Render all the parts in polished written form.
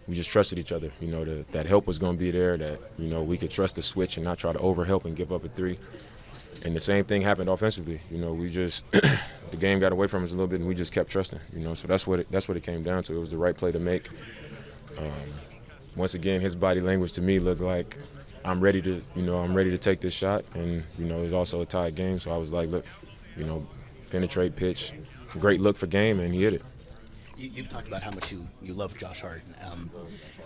we just trusted each other. You know, that help was going to be there, that, you know, we could trust the switch and not try to overhelp and give up a three. And the same thing happened offensively. You know, we just the game got away from us a little bit, and we just kept trusting. You know, so that's what it came down to. It was the right play to make. Once again, his body language to me looked like I'm ready to take this shot, and you know, it was also a tied game. So I was like, look, you know, penetrate, pitch, great look for game, and he hit it. You've talked about how much you love Josh Hart.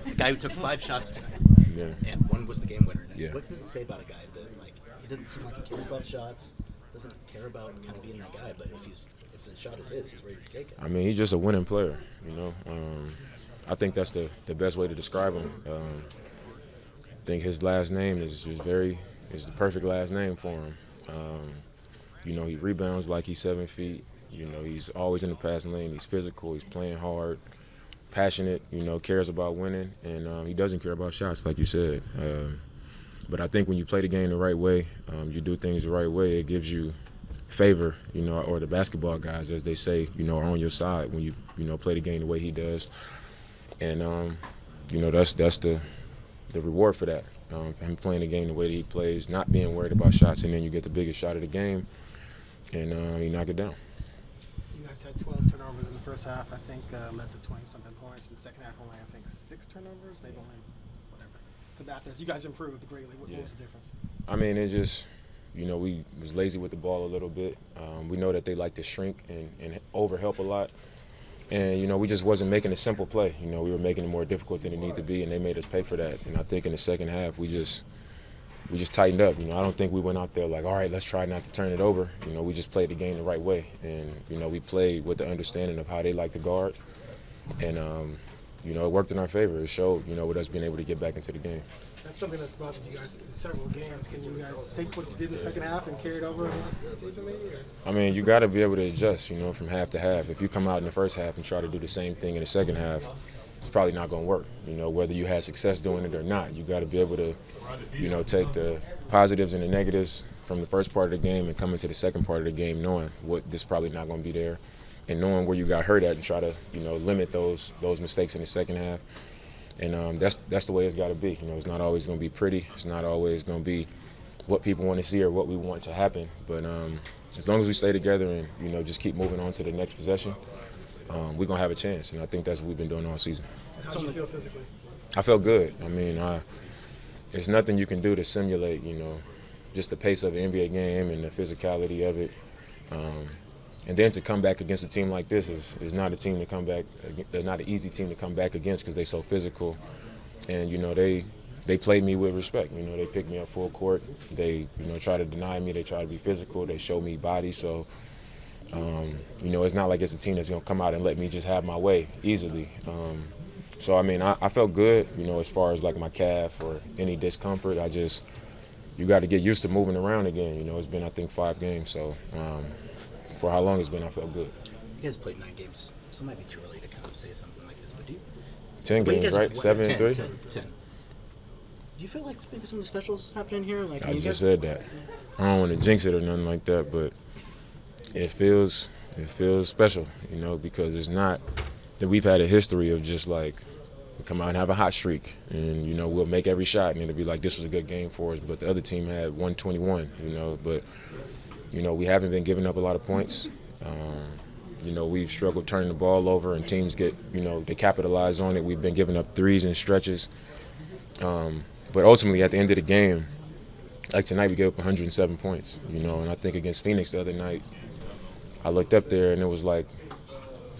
The guy who took 5 shots tonight, Yeah. and one was the game winner. Yeah. What does it say about a guy that, like, he doesn't seem like he cares about shots, doesn't care about kind of being that guy, but if the shot is his, he's ready to take it. I mean, he's just a winning player, you know. I think that's the best way to describe him. I think his last name is the perfect last name for him. You know, he rebounds like he's 7 feet. You know, he's always in the passing lane. He's physical. He's playing hard, passionate. You know, cares about winning, and he doesn't care about shots, like you said. But I think when you play the game the right way, you do things the right way, it gives you favor. You know, or the basketball guys, as they say, you know, are on your side when you play the game the way he does. And you know, that's the reward for that. Him playing the game the way that he plays, not being worried about shots, and then you get the biggest shot of the game, and he knocked it down. You guys had 12 turnovers in the first half. I think led to 20-something points. In the second half, only I think 6 turnovers, maybe only whatever. The math is you guys improved greatly. What was the difference? I mean, it just, you know, we was lazy with the ball a little bit. We know that they like to shrink and overhelp a lot. And, you know, we just wasn't making a simple play. You know, we were making it more difficult than it needed to be, and they made us pay for that. And I think in the second half, we just tightened up. You know, I don't think we went out there like, all right, let's try not to turn it over. You know, we just played the game the right way. And, you know, we played with the understanding of how they like to guard. And, you know, it worked in our favor. It showed, you know, with us being able to get back into the game. That's something that's bothered you guys in several games. Can you guys take what you did in the second half and carry it over in the rest of the season maybe? Or? I mean, you got to be able to adjust, you know, from half to half. If you come out in the first half and try to do the same thing in the second half, it's probably not going to work. You know, whether you had success doing it or not, you got to be able to, you know, take the positives and the negatives from the first part of the game and come into the second part of the game knowing what this probably not going to be there, and knowing where you got hurt at and try to, you know, limit those mistakes in the second half. And that's the way it's got to be. You know, it's not always going to be pretty. It's not always going to be what people want to see or what we want to happen. But as long as we stay together and, you know, just keep moving on to the next possession, we're going to have a chance. And I think that's what we've been doing all season. How do you feel physically? I felt good. I mean, there's nothing you can do to simulate, you know, just the pace of an NBA game and the physicality of it. And then to come back against a team like this is not a team to come back. It's not an easy team to come back against because they're so physical. And, you know, they played me with respect. You know, they picked me up full court. They, you know, try to deny me. They try to be physical. They show me body. So, you know, it's not like it's a team that's going to come out and let me just have my way easily. So, I mean, I felt good, you know, as far as like my calf or any discomfort. You got to get used to moving around again. You know, it's been, I think, 5 games. So, for how long it's been, I felt good. You guys played 9 games, so it might be too early to kind of say something like this, but do you? 10 games, right? 7 and 3? 10. Do you feel like maybe some of the specials happening here? Like, I just said that. I don't want to jinx it or nothing like that, but it feels special, you know, because it's not that we've had a history of just like we come out and have a hot streak and, you know, we'll make every shot and it'll be like this was a good game for us, but the other team had 121, you know, but you know, we haven't been giving up a lot of points. You know, we've struggled turning the ball over and teams get, you know, they capitalize on it. We've been giving up threes and stretches. But ultimately, at the end of the game, like tonight, we gave up 107 points, you know, and I think against Phoenix the other night, I looked up there and it was like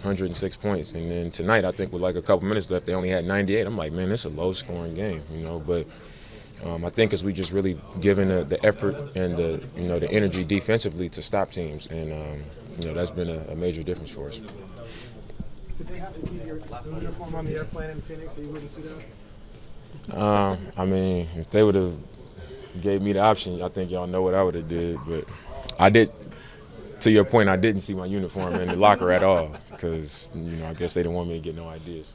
106 points. And then tonight, I think with like a couple minutes left, they only had 98. I'm like, man, this is a low-scoring game, you know, but I think as we just really given the effort and the, you know, the energy defensively to stop teams, and you know, that's been a major difference for us. Did they have to keep your uniform on the airplane in Phoenix so you wouldn't suit up? I mean, if they would have gave me the option, I think y'all know what I would have did. But I did. To your point, I didn't see my uniform in the locker at all because, you know, I guess they didn't want me to get no ideas.